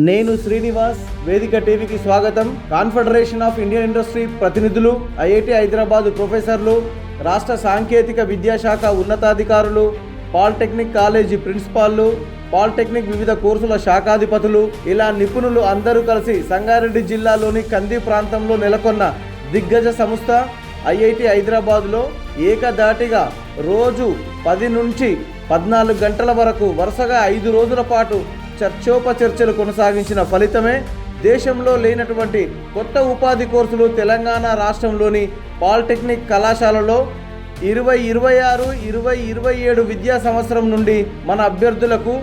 నేను శ్రీనివాస్, వేదిక టీవీకి స్వాగతం. కాన్ఫెడరేషన్ ఆఫ్ ఇండియన్ ఇండస్ట్రీ ప్రతినిధులు, ఐఐటి హైదరాబాద్ ప్రొఫెసర్లు, రాష్ట్ర సాంకేతిక విద్యాశాఖ ఉన్నతాధికారులు, పాలిటెక్నిక్ కాలేజీ ప్రిన్సిపాల్లు, పాలిటెక్నిక్ వివిధ కోర్సుల శాఖాధిపతులు, ఇలా నిపుణులు అందరూ కలిసి సంగారెడ్డి జిల్లాలోని కంది ప్రాంతంలో నెలకొన్న దిగ్గజ సంస్థ ఐఐటి హైదరాబాద్లో ఏకధాటిగా రోజు 10 నుంచి 14 గంటల వరకు వరుసగా 5 రోజుల పాటు చర్చోపచర్చలు కొనసాగించిన ఫలితమే దేశంలో లేనటువంటి కొత్త ఉపాధి కోర్సులు తెలంగాణ రాష్ట్రంలోని పాలిటెక్నిక్ కళాశాలలో 2026-2027 విద్యా సంవత్సరం నుండి మన అభ్యర్థులకు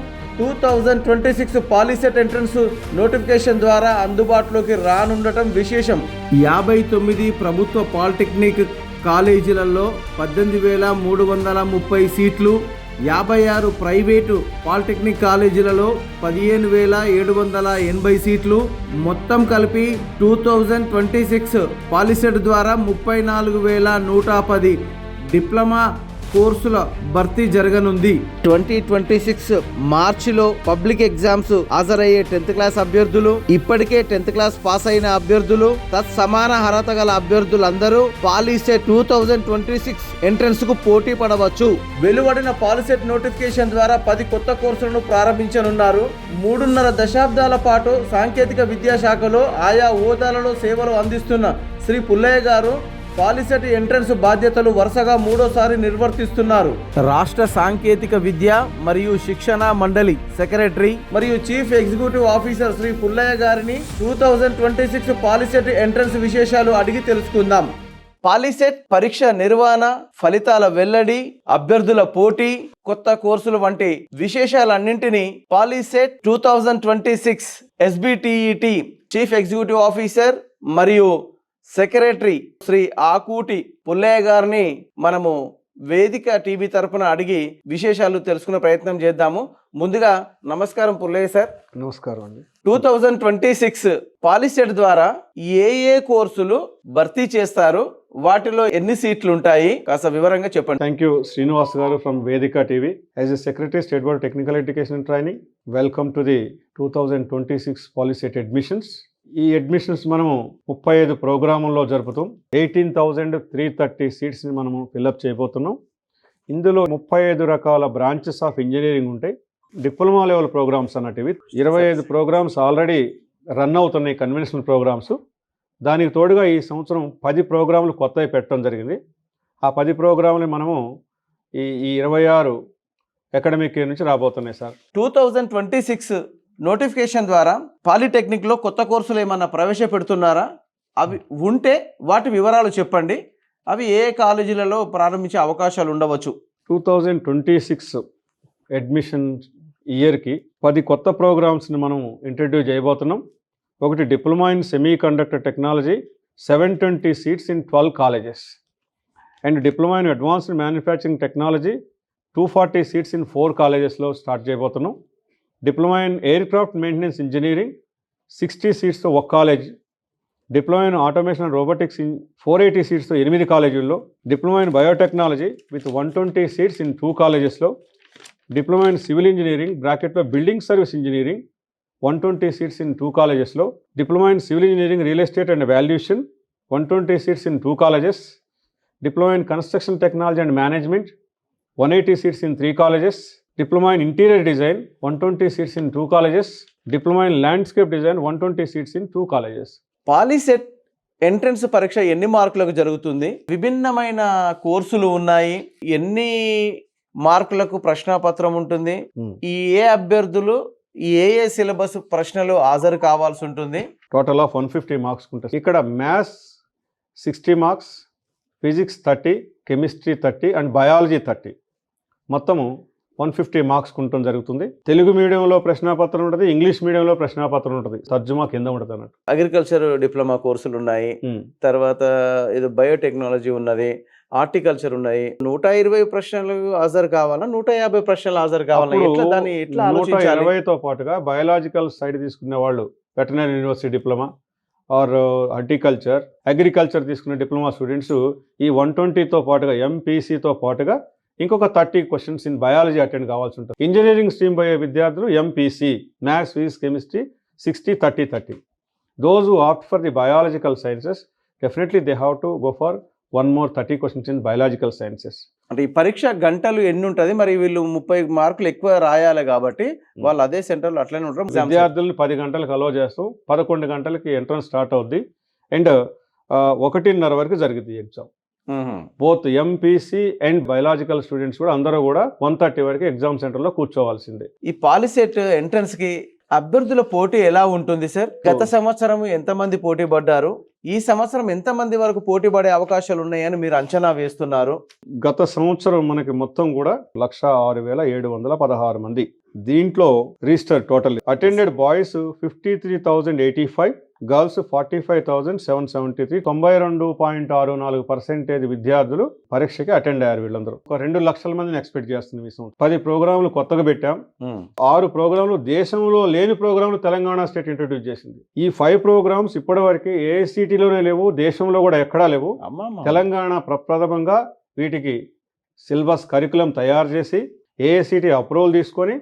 2026 పాలిసెట్ ఎంట్రన్స్ నోటిఫికేషన్ ద్వారా అందుబాటులోకి రానుండటం విశేషం. 59 ప్రభుత్వ పాలిటెక్నిక్ కాలేజీలలో 18,330 సీట్లు, 56 ప్రైవేటు పాలిటెక్నిక్ కాలేజీలలో 15,780 సీట్లు, మొత్తం కలిపి 2026 పాలిసెట్ ద్వారా 34,110 డిప్లొమా కోర్సుల భర్తీ జరగనుంది. 2026 మార్చిలో పబ్లిక్ ఎగ్జామ్స్ హాజరయ్యే 10th క్లాస్ అభ్యర్థులు, ఇప్పటికే 10th క్లాస్ పాస్ అయిన అభ్యర్థులు, తత్సమాన అర్హత గల అభ్యర్థులందరూ పాలిసెట్ 2026 ఎంట్రన్స్ కు పోటీ పడవచ్చు. వెలువడిన పాలిసెట్ నోటిఫికేషన్ ద్వారా 10 కొత్త కోర్సులను ప్రారంభించనున్నారు. 3.5 దశాబ్దాల పాటు సాంకేతిక విద్యాశాఖలో ఆయా హోదాలలో సేవలు అందిస్తున్న శ్రీ పుల్లయ్య గారు పాలిసెట్ ఎంట్రన్స్ బాధ్యతలు వరుసగా 3వ నిర్వర్తిస్తున్నారు. రాష్ట్ర సాంకేతిక విద్య మరియు శిక్షణ మండలి సెక్రటరీ మరియు chief executive officer Shri Pullaiah గారిని 2026 పాలిసెట్ ఎంట్రన్స్ విశేషాలు అడిగి తెలుసుకుందాం. పాలిసెట్ పరీక్ష నిర్వహణ, ఫలితాల వెల్లడి, అభ్యర్థుల పోటీ, కొత్త కోర్సులు వంటి విశేషాలన్నింటినీ POLYCET 2026 SBTET chief executive officer మరియు సెక్రటరీ శ్రీ ఆకూటి పుల్లయ్య గారిని మనము వేదిక టీవీ తరపున అడిగి విశేషాలు తెలుసుకునే ప్రయత్నం చేద్దాము. ముందుగా నమస్కారం పుల్లయ్య సార్. నమస్కారం అండి. 2026 పాలిసెట్ ద్వారా ఏ కోర్సులు భర్తీ చేస్తారు, వాటిలో ఎన్ని సీట్లు ఉంటాయి, కాస్త వివరంగా చెప్పండి. థ్యాంక్ యూ శ్రీనివాస్ గారు ఫ్రమ్ వేదిక TV. As a secretary state board technical education and training, welcome to the 2026 POLYCET admissions. ఈ అడ్మిషన్స్ మనము 35 ప్రోగ్రాముల్లో జరుపుతాం. 18,330 సీట్స్ని మనము ఫిల్అప్ చేయబోతున్నాం. ఇందులో 35 రకాల బ్రాంచెస్ ఆఫ్ ఇంజనీరింగ్ ఉంటాయి. డిప్లొమా లెవెల్ ప్రోగ్రామ్స్ అన్నటివి 25 ప్రోగ్రామ్స్ ఆల్రెడీ రన్ అవుతున్నాయి, కన్వెన్షనల్ ప్రోగ్రామ్స్. దానికి తోడుగా ఈ సంవత్సరం 10 ప్రోగ్రాములు కొత్తవి పెట్టడం జరిగింది. ఆ 10 ప్రోగ్రాములు మనము ఈ 26 అకాడమిక్ ఇయర్ నుంచి రాబోతున్నాయి సార్. 2026 నోటిఫికేషన్ ద్వారా పాలిటెక్నిక్లో కొత్త కోర్సులు ఏమన్నా ప్రవేశపెడుతున్నారా? అవి ఉంటే వాటి వివరాలు చెప్పండి. అవి ఏ కాలేజీలలో ప్రారంభించే అవకాశాలు ఉండవచ్చు? 2026 అడ్మిషన్ ఇయర్కి 10 కొత్త ప్రోగ్రామ్స్ని మనం ఇంట్రడ్యూస్ చేయబోతున్నాం. ఒకటి diploma in semi conductor technology, 720 seats in 12 colleges. And diploma in advanced manufacturing technology, 240 seats in 4 కాలేజెస్లో స్టార్ట్ చేయబోతున్నాం. Diploma in air craft maintenance engineering, 60 సీట్స్తో 1 college. Diploma in automation and robotics 480 సీట్స్తో 8 కాలేజీల్లో. Diploma in biotechnology with 120 seats in 2 కాలేజెస్లో. Diploma in civil engineering బ్రాకెట్లో building service engineering, 120 seats in 2 కాలేజెస్లో. Diploma in civil engineering real estate and valuation, 120 seats in 2 colleges. Diploma in construction technology and management, 180 seats in 3 colleges. Diploma in Interior Design, 120 seats in 2 colleges. Diploma in Landscape Design, 120 seats in 2 colleges. POLYCET entrance పరీక్ష ఎన్ని మార్కులకు జరుగుతుంది? విభిన్నమైన కోర్సులు ఉన్నాయి. ఎన్ని మార్కులకు ప్రశ్నాపత్రం ఉంటుంది? ఈ అభ్యర్థులు ఏ సిలబస్ ప్రశ్నలు హాజరు కావాల్సి ఉంటుంది? టోటల్ ఆఫ్ 150 మార్క్స్ ఉంటుంది. ఇక్కడ maths 60 marks, physics 30, chemistry 30 and biology 30, మొత్తము 150 మార్క్స్ ఉండటం జరుగుతుంది. తెలుగు మీడియంలో ప్రశ్నాపత్రం ఉంటుంది, ఇంగ్లీష్ మీడియంలో ప్రశ్నాపత్రం ఉంటుంది, తర్జుమా కింద ఉంటుంది అన్నట్టు. అగ్రికల్చర్ డిప్లొమా కోర్సులు ఉన్నాయి, తర్వాత ఇది బయోటెక్నాలజీ ఉన్నది, హార్టికల్చర్ ఉన్నాయి. 120 ప్రశ్నలు హాజరు కావాలా, 150 ప్రశ్నలు హాజరు కావాలా? 120తో పాటుగా బయాలజికల్ సైడ్ తీసుకునే వాళ్ళు veterinary university diploma or horticulture, agriculture తీసుకునే డిప్లొమా స్టూడెంట్స్ ఈ 120తో పాటుగా ఎంపీసీతో పాటుగా ఇంకొక 30 క్వశ్చన్స్ ఇన్ బయాలజీ అటెండ్ కావాల్సి ఉంటుంది. ఇంజనీరింగ్ స్ట్రీమ్ పోయే విద్యార్థులు MPC maths, physics, chemistry 60-30-30. Those who opt for the biological sciences, definitely they have to go for one more 30 questions in biological sciences. అంటే ఈ పరీక్ష గంటలు ఎన్ని ఉంటుంది? మరి వీళ్ళు 30 మార్కులు ఎక్కువ రాయాలి కాబట్టి వాళ్ళు అదే సెంటర్లో అట్లనే ఉంటారు. విద్యార్థులను 10 గంటలకు అలో చేస్తాం, 11 గంటలకి ఎంట్రన్స్ స్టార్ట్ అవుద్ది అండ్ 1:30 వరకు జరిగింది exam. Both MPC and biological students కూడా అందరూ కూడా 1:30 వరకు ఎగ్జామ్ సెంటర్లో కూర్చోవాల్సిందే. ఈ పాలిసెట్ ఎంట్రన్స్ కి అభ్యర్థుల పోటీ ఎలా ఉంటుంది సార్? గత సంవత్సరం ఎంతమంది పోటీ పడ్డారు? ఈ సంవత్సరం ఎంతమంది వరకు పోటీ పడే అవకాశాలు ఉన్నాయని మీరు అంచనా వేస్తున్నారు? గత సంవత్సరం మనకి మొత్తం కూడా 1,06,716 మంది. దీంట్లో register total attended boys 53,085, girls 45,773. 92.64% విద్యార్థులు పరీక్షకి అటెండ్ అయ్యారు. వీళ్ళందరూ ఒక 2 లక్షల మందిని ఎక్స్పెక్ట్ చేస్తున్నాం ఈ సంవత్సరం. 10 ప్రోగ్రాంలు కొత్తగా పెట్టాం. 6 ప్రోగ్రాంలు దేశంలో లేని ప్రోగ్రాంలు తెలంగాణ స్టేట్ ఇంట్రడ్యూస్ చేసింది. ఈ 5 ప్రోగ్రామ్స్ ఇప్పటివరకు ఏఐసిటీలోనే లేవు, దేశంలో కూడా ఎక్కడా లేవు. తెలంగాణ ప్రప్రథమంగా వీటికి సిలబస్ కరికులం తయారు చేసి ఏఐసిటీ అప్రూవల్ తీసుకొని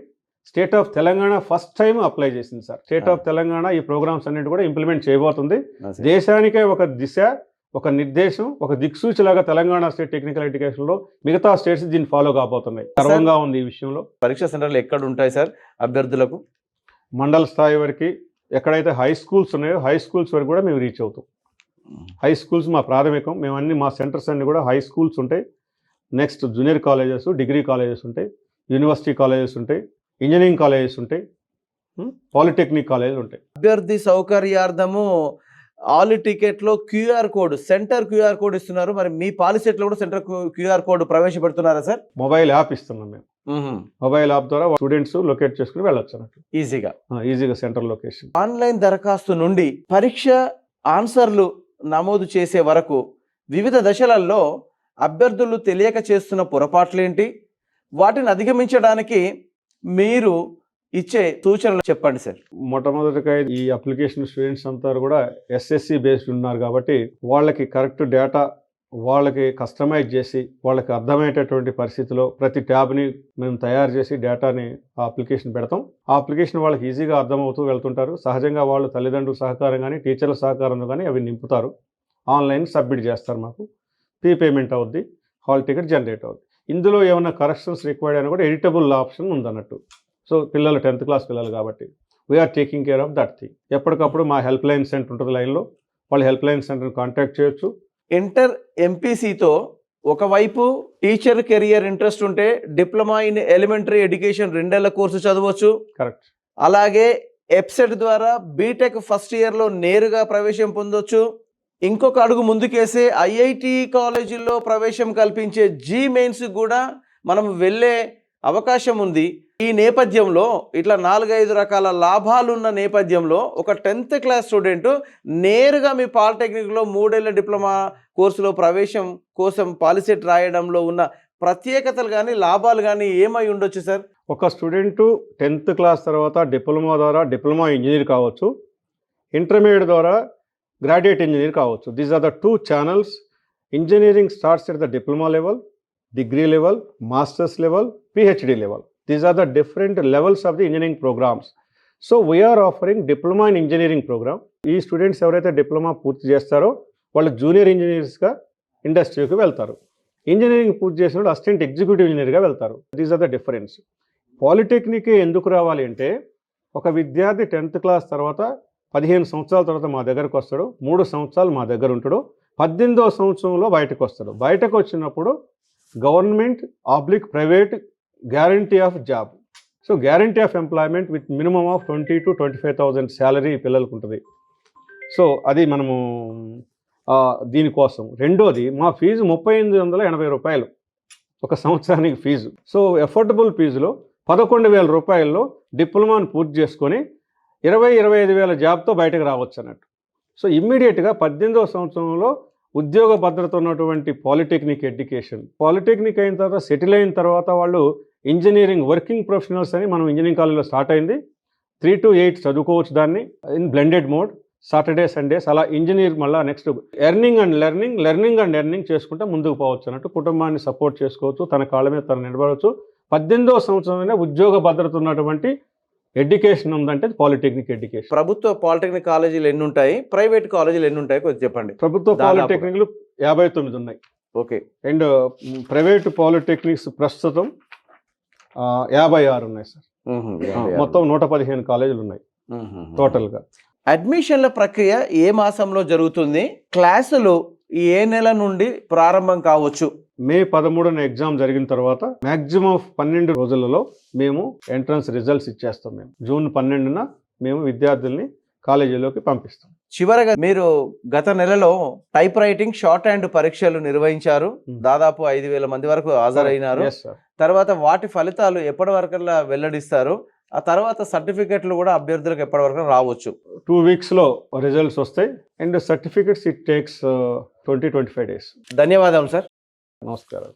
state of Telangana first time apply చేసింది సార్. స్టేట్ ఆఫ్ తెలంగాణ ఈ ప్రోగ్రామ్స్ అన్నిటి కూడా ఇంప్లిమెంట్ చేయబోతుంది. దేశానికే ఒక దిశ, ఒక నిర్దేశం, ఒక దిక్సూచిలాగా తెలంగాణ స్టేట్ టెక్నికల్ ఎడ్యుకేషన్లో మిగతా స్టేట్స్ దీన్ని ఫాలో కాబోతున్నాయి. గర్వంగా ఉంది ఈ విషయంలో. పరీక్షా సెంటర్లు ఎక్కడ ఉంటాయి సార్ అభ్యర్థులకు? మండల స్థాయి వరకు ఎక్కడైతే హై స్కూల్స్ ఉన్నాయో హై స్కూల్స్ వరకు కూడా మేము రీచ్ అవుతాం. హై స్కూల్స్ మా ప్రాథమికం. మేము మా సెంటర్స్ అన్ని కూడా హై స్కూల్స్ ఉంటాయి. Next junior colleges, degree colleges ఉంటాయి, యూనివర్సిటీ కాలేజెస్ ఉంటాయి, ఇంజనీరింగ్ కాలేజెస్ ఉంటాయి, పాలిటెక్నిక్ కాలేజెస్ ఉంటాయి. అభ్యర్థి సౌకర్యార్థము ఆల్ టికెట్లో QR code, centre QR code ఇస్తున్నారు. మరి మీ పాలిసెట్లో కూడా సెంటర్ క్యూఆర్ కోడ్ ప్రవేశపెడుతున్నారా సార్? మొబైల్ యాప్ ఇస్తున్నాం మేము. మొబైల్ యాప్ ద్వారా స్టూడెంట్స్ లొకేట్ చేసుకుని వెళ్ళొచ్చు అన్నట్టు ఈజీగా సెంటర్ లొకేషన్. ఆన్లైన్ దరఖాస్తు నుండి పరీక్ష ఆన్సర్లు నమోదు చేసే వరకు వివిధ దశలలో అభ్యర్థులు తెలియక చేస్తున్న పొరపాట్లేంటి, వాటిని అధిగమించడానికి మీరు ఇచ్చే సూచనలు చెప్పండి సార్. మొట్టమొదటిగా ఈ అప్లికేషన్ స్టూడెంట్స్ అంతా కూడా ఎస్ఎస్సి బేస్డ్ ఉన్నారు కాబట్టి వాళ్ళకి కరెక్ట్ డేటా వాళ్ళకి కస్టమైజ్ చేసి వాళ్ళకి అర్థమయ్యేటటువంటి పరిస్థితిలో ప్రతి ట్యాబ్ని మేము తయారు చేసి డేటాని ఆ అప్లికేషన్ పెడతాం. ఆ అప్లికేషన్ వాళ్ళకి ఈజీగా అర్థమవుతూ వెళ్తుంటారు. సహజంగా వాళ్ళు తల్లిదండ్రుల సహకారం కానీ టీచర్ల సహకారంతో కానీ అవి నింపుతారు. ఆన్లైన్ సబ్మిట్ చేస్తారు. మాకు పేమెంట్ అవుద్ది, హాల్ టికెట్ జనరేట్ అవుద్ది. ఇందులో ఏమైనా కరెక్షన్స్ రిక్వైర్డ్ అయినా కూడా ఎడిటబుల్ ఆప్షన్ ఉందన్నట్టు. సో పిల్లలు 10th క్లాస్ పిల్లలు కాబట్టి we are taking care of that thing. ఎప్పటికప్పుడు మా హెల్ప్ లైన్ సెంటర్ ఉంటుంది లైన్లో, వాళ్ళు హెల్ప్ లైన్ సెంటర్ని కాంటాక్ట్ చేయొచ్చు. ఇంటర్ ఎంపీసీతో ఒకవైపు టీచర్ కెరియర్ ఇంట్రెస్ట్ ఉంటే డిప్లొమా ఇన్ ఎలిమెంటరీ ఎడ్యుకేషన్ 2 ఏళ్ల కోర్సు చదవచ్చు. కరెక్ట్. అలాగే ఎప్సెట్ ద్వారా బీటెక్ ఫస్ట్ ఇయర్లో నేరుగా ప్రవేశం పొందొచ్చు. ఇంకొక అడుగు ముందుకేసే ఐఐటి కాలేజీల్లో ప్రవేశం కల్పించే జీ మెయిన్స్ కూడా మనం వెళ్ళే అవకాశం ఉంది. ఈ నేపథ్యంలో ఇట్లా 4-5 రకాల లాభాలున్న నేపథ్యంలో ఒక 10th క్లాస్ స్టూడెంట్ నేరుగా మీ పాలిటెక్నిక్లో 3 ఏళ్ల డిప్లొమా కోర్సులో ప్రవేశం కోసం పాలిసెట్ రాయడంలో ఉన్న ప్రత్యేకతలు కానీ లాభాలు కానీ ఏమై ఉండొచ్చు సార్? ఒక స్టూడెంట్ 10th క్లాస్ తర్వాత డిప్లొమా ద్వారా డిప్లొమా ఇంజనీర్ కావచ్చు, ఇంటర్మీడియట్ ద్వారా గ్రాడ్యుయేట్ ఇంజనీర్ కావచ్చు. These are the 2 channels. Engineering starts at the diploma level, degree level, masters level, PhD level. These are the different levels of the engineering programs. So we are offering diploma in engineering program. ఈ students ఎవరైతే diploma పూర్తి చేస్తారో వాళ్ళు junior ఇంజనీర్స్గా ఇండస్ట్రీకి వెళ్తారు. Engineering పూర్తి చేసిన వాళ్ళు అసిస్టెంట్ ఎగ్జిక్యూటివ్ ఇంజనీర్గా వెళ్తారు. These are the difference. Polytechnic ఎందుకు రావాలి అంటే ఒక విద్యార్థి 10th క్లాస్ తర్వాత 15 సంవత్సరాల తర్వాత మా దగ్గరకు వస్తాడు, 3 సంవత్సరాలు మా దగ్గర ఉంటాడు, 18వ సంవత్సరంలో బయటకు వస్తాడు. బయటకు వచ్చినప్పుడు government/ private guarantee of job. So guarantee of employment with minimum of 20,000 to 25,000 salary పిల్లలకు ఉంటుంది. సో అది మనము దీనికోసం. రెండోది మా ఫీజు 3,880 రూపాయలు ఒక సంవత్సరానికి ఫీజు. సో ఎఫోర్డబుల్ ఫీజులో 11,000 రూపాయల్లో డిప్లొమాను పూర్తి చేసుకొని 20,000-25,000 జాబ్తో బయటకు రావచ్చు అన్నట్టు. సో ఇమ్మీడియట్గా 18వ సంవత్సరంలో ఉద్యోగ భద్రత ఉన్నటువంటి పాలిటెక్నిక్ ఎడ్యుకేషన్. పాలిటెక్నిక్ అయిన తర్వాత సెటిల్ అయిన తర్వాత వాళ్ళు ఇంజనీరింగ్ వర్కింగ్ ప్రొఫెషనల్స్ అని మనం ఇంజనీరింగ్ కాలేజ్లో స్టార్ట్ అయింది. 3 to 8 చదువుకోవచ్చు దాన్ని in blended mode, Saturday Sundays. అలా ఇంజనీర్ మళ్ళీ నెక్స్ట్ ఎర్నింగ్ అండ్ లెర్నింగ్ చేసుకుంటే ముందుకు పోవచ్చు అన్నట్టు. కుటుంబాన్ని సపోర్ట్ చేసుకోవచ్చు, తన కాళ్ళ మీద తను నిలబడవచ్చు. 18వ సంవత్సరంలోనే ఉద్యోగ భద్రత ఉన్నటువంటి ఎడ్యుకేషన్ ఉందంటే పాలిటెక్నిక్ ఎడ్యుకేషన్. ప్రభుత్వ పాలిటెక్నిక్ కాలేజీలు ఎన్ని ఉంటాయి, ప్రైవేట్ కాలేజీలు ఎన్ని ఉంటాయి కొద్దిగా చెప్పండి. ప్రభుత్వ దాదాపుగా. పాలిటెక్నిక్లు 59 ఉన్నాయి. ఓకే. అండ్ ప్రైవేట్ పాలిటెక్నిక్స్ ప్రస్తుతం 56 ఉన్నాయి సార్. మొత్తం 115 కాలేజీలు ఉన్నాయి టోటల్గా. అడ్మిషన్ల ప్రక్రియ ఏ మాసంలో జరుగుతుంది? క్లాసులు ఏ నెల నుండి ప్రారంభం కావచ్చు? మే 13న ఎగ్జామ్ జరిగిన తర్వాత మ్యాక్సిమం 12 రోజులలో మేము ఎంట్రన్స్ రిజల్ట్స్ ఇచ్చేస్తాం. మేము జూన్ 12న మేము విద్యార్థుల్ని కాలేజీలోకి పంపిస్తాం. చివరగా మీరు గత నెలలో టైప్ రైటింగ్ షార్ట్ హ్యాండ్ పరీక్షలు నిర్వహించారు. దాదాపు 5,000 మంది వరకు హాజరైనారు. Yes, sir. తర్వాత వాటి ఫలితాలు ఎప్పటి వరకల్లా వెల్లడిస్తారు? ఆ తర్వాత సర్టిఫికెట్లు కూడా అభ్యర్థులకు ఎప్పటి వరకు రావచ్చు? 2 వీక్స్లో రిజల్ట్స్ వస్తాయి. And certificates it takes 20-25 days. ధన్యవాదాలు సార్. నమస్కారం.